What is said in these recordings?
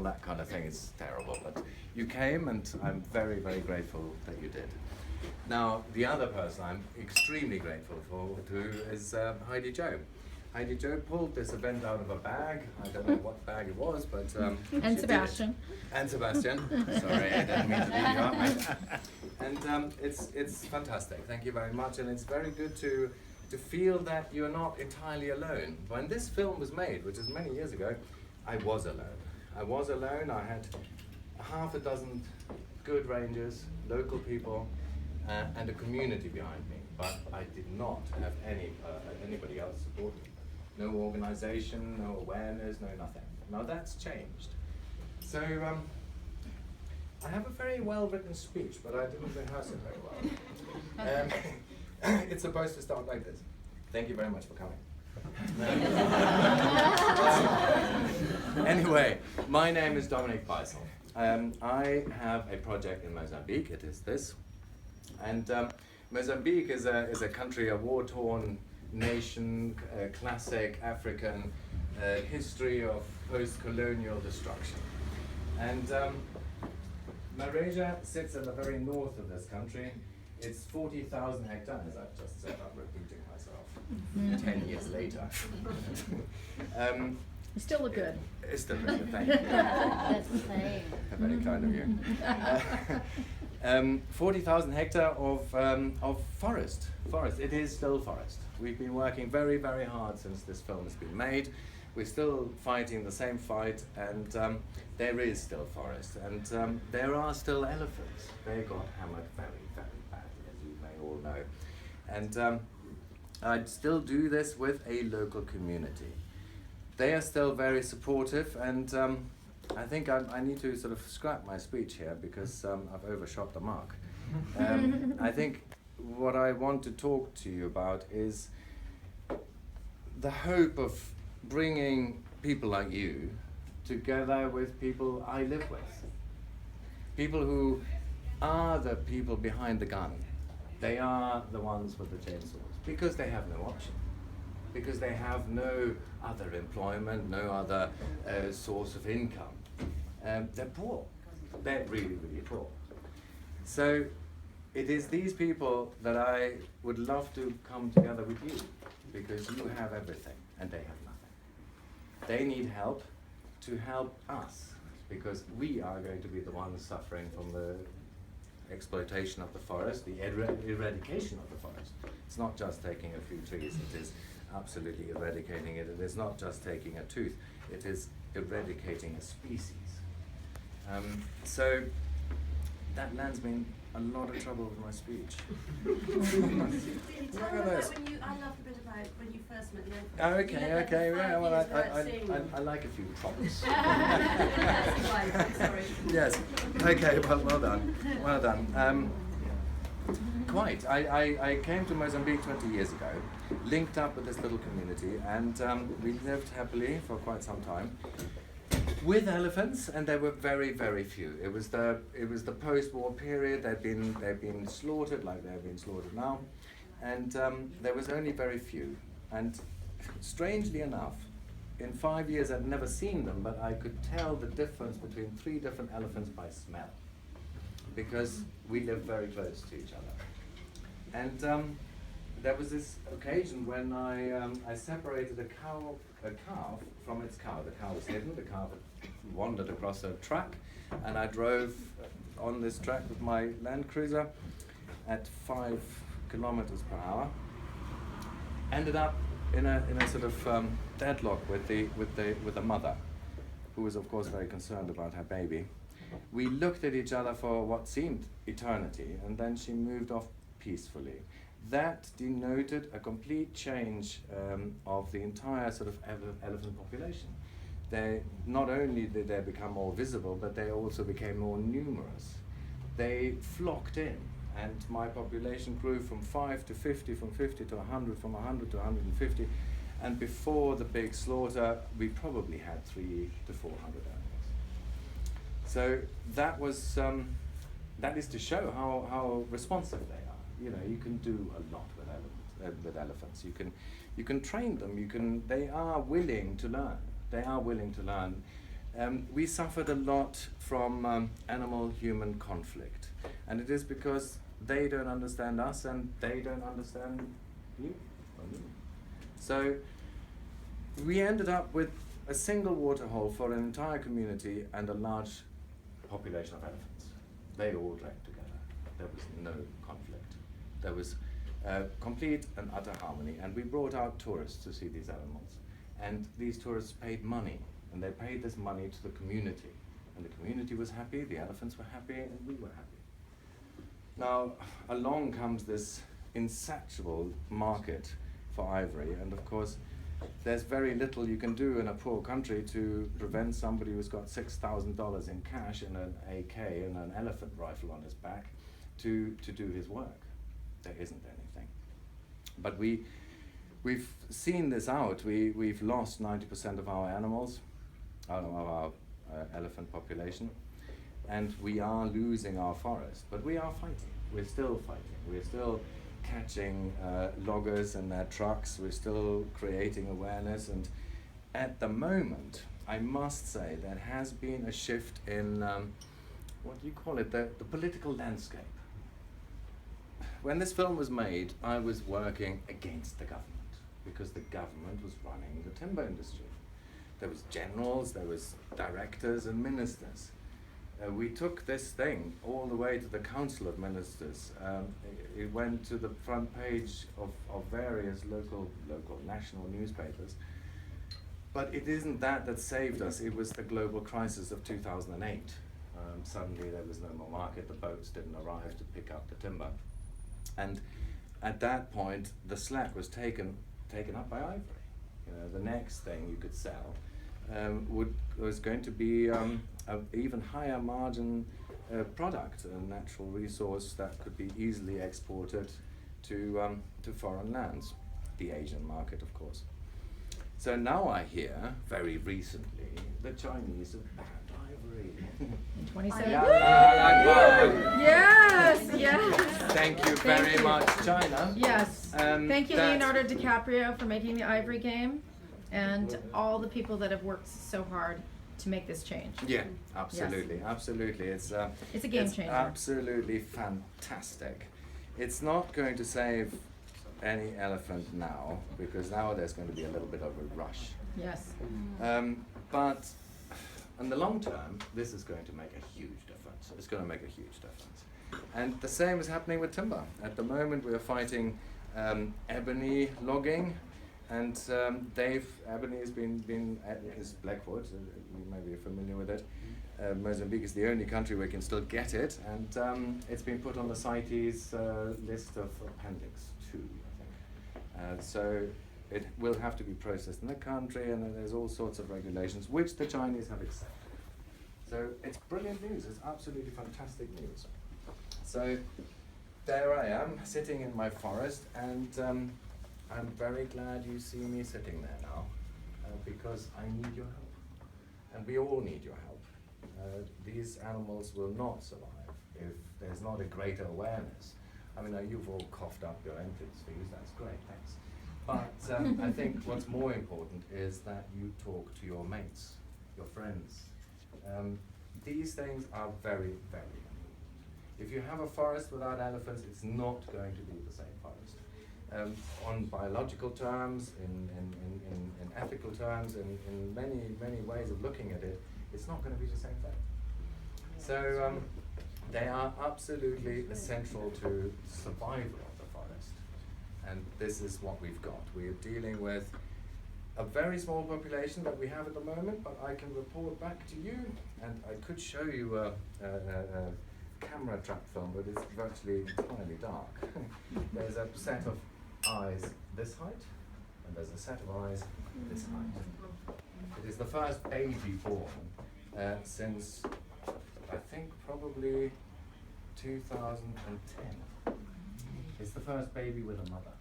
all that kind of thing is terrible. But you came, and I'm very, very grateful that you did. Now, the other person I'm extremely grateful to is Heidi Jo. Heidi Jo pulled this event out of a bag. I don't know what bag it was, but and Sebastian. And Sebastian. Sorry, I didn't mean to leave you out, mate. And it's fantastic. Thank you very much. And it's very good to feel that you're not entirely alone. When this film was made, which is many years ago, I was alone. I was alone. I had half a dozen good rangers, local people, and a community behind me. But I did not have anybody else support me. No organization, no awareness, no nothing. Now that's changed. So I have a very well-written speech, but I didn't rehearse it very well. It's supposed to start like this. Thank you very much for coming. Anyway, my name is Dominic Beisel. I have a project in Mozambique. It is this. And Mozambique is a country, a war-torn nation, classic African history of post-colonial destruction. And Malaysia sits in the very north of this country. It's 40,000 hectares, I've just said, I'm repeating myself 10 years later. You still look good. It's still look good, thank you. That's the same. Very kind of you. 40,000 hectares of forest. It is still forest. We've been working very, very hard since this film has been made. We're still fighting the same fight, and there is still forest, and there are still elephants. They got hammered very, very badly, as you may all know. And I'd still do this with a local community. They are still very supportive, and I think I need to sort of scrap my speech here because I've overshot the mark. I think what I want to talk to you about is the hope of bringing people like you together with people I live with. People who are the people behind the gun. They are the ones with the chainsaws because they have no option. Because they have no other employment, no other source of income. They're poor. They're really, really poor. So it is these people that I would love to come together with you, because you have everything and they have nothing. They need help to help us, because we are going to be the ones suffering from the exploitation of the forest, the eradication of the forest. It's not just taking a few trees, it is absolutely eradicating it. It is not just taking a tooth, it is eradicating a species. So that lands me in a lot of trouble with my speech. Tell them about when you, I loved a bit about when you first met the elephant. Okay, yeah, well, I like a few props. Sorry. Yes, okay, well done. Quite. I came to Mozambique 20 years ago, linked up with this little community, and we lived happily for quite some time with elephants, and there were very, very few. It was the post-war period. They'd been slaughtered like they're being slaughtered now, and there was only very few. And strangely enough, in 5 years I'd never seen them, but I could tell the difference between 3 different elephants by smell, because we lived very close to each other. And there was this occasion when I separated a calf from its cow. The cow was hidden, the cow had wandered across a track, and I drove on this track with my Land Cruiser at 5 kilometers per hour. Ended up in a sort of deadlock with the mother, who was of course very concerned about her baby. We looked at each other for what seemed eternity, and then she moved off peacefully. That denoted a complete change of the entire sort of elephant population. They not only did they become more visible, but they also became more numerous. They flocked in, and my population grew from 5 to 50, from 50 to 100, from 100 to 150, and before the big slaughter, we probably had 300 to 400 animals. So that was that is to show how responsive they are. You know, you can do a lot with elephants. You can train them. They are willing to learn. They are willing to learn we suffered a lot from animal-human conflict, and it is because they don't understand us and they don't understand you or me. So we ended up with a single waterhole for an entire community and a large population of elephants. They all drank together. There was no conflict. There was complete and utter harmony, and we brought out tourists to see these animals, and these tourists paid money, and they paid this money to the community, and the community was happy, the elephants were happy, and we were happy. Now along comes this insatiable market for ivory, and of course there's very little you can do in a poor country to prevent somebody who's got $6,000 in cash and an AK and an elephant rifle on his back to do his work. There isn't anything. But we've seen this out. We've lost 90% of our animals, of our elephant population, and we are losing our forest. But we are fighting. We're still fighting. We're still catching loggers and their trucks. We're still creating awareness, and at the moment, I must say, there has been a shift in what do you call it, the political landscape. When this film was made, I was working against the government because the government was running the timber industry. There was generals, there was directors and ministers. We took this thing all the way to the Council of Ministers. It went to the front page of various local, national newspapers. But it isn't that saved us, it was the global crisis of 2008. Suddenly there was no more market, the boats didn't arrive to pick up the timber. And at that point, the slack was taken up by ivory. You know, the next thing you could sell was going to be an even higher margin product, a natural resource that could be easily exported to foreign lands, the Asian market, of course. So now I hear, very recently, the Chinese have banned ivory. In 2017. Yes, Yes. Thank you very much, China. Yes. Thank you, that- Leonardo DiCaprio, for making the Ivory Game, and all the people that have worked so hard to make this change. Yeah, absolutely, absolutely. It's a game changer. Absolutely fantastic. It's not going to save any elephant now, because now there's going to be a little bit of a rush. Yes. But in the long term, this is going to make a huge difference. It's going to make a huge difference. And the same is happening with timber. At the moment, we are fighting ebony logging, and ebony has been is blackwood. You may be familiar with it. Mozambique is the only country where you can still get it, and it's been put on the CITES list of Appendix 2, I think. So it will have to be processed in the country, and then there's all sorts of regulations, which the Chinese have accepted. So it's brilliant news. It's absolutely fantastic news. So there I am, sitting in my forest, and I'm very glad you see me sitting there now, because I need your help, and we all need your help. These animals will not survive if there's not a greater awareness. I mean, you've all coughed up your entrance fees, that's great, thanks. But I think what's more important is that you talk to your mates, your friends. These things are very, very important. If you have a forest without elephants, it's not going to be the same forest. On biological terms, in ethical terms, in many ways of looking at it, it's not going to be the same thing. So they are absolutely essential to survival of the forest. And this is what we've got. We are dealing with a very small population that we have at the moment, but I can report back to you, and I could show you a camera trap film, but it's virtually entirely dark. There's a set of eyes this height, and there's a set of eyes this height. It is the first baby born since, I think, probably 2010. It's the first baby with a mother.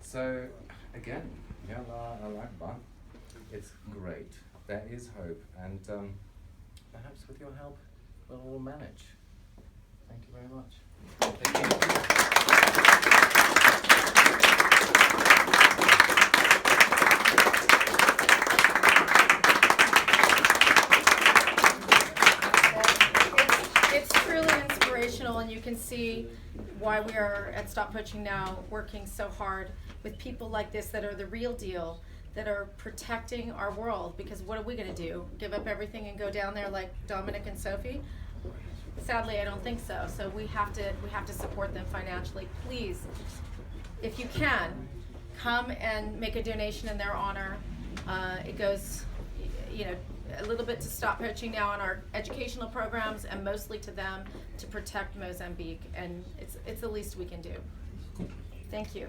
So, again, Yallah al-Akbar, it's great. There is hope, and perhaps with your help, we'll all manage. Thank you very much. Thank you. and you can see why we are at Stop Poaching Now working so hard with people like this that are the real deal, that are protecting our world. Because what are we going to do? Give up everything and go down there like Dominic and Sophie? Sadly, I don't think so. So we have to support them financially. Please, if you can, come and make a donation in their honor. It goes, you know, a little bit to Stop Poaching Now on our educational programs, and mostly to them to protect Mozambique. And it's the least we can do. Thank you.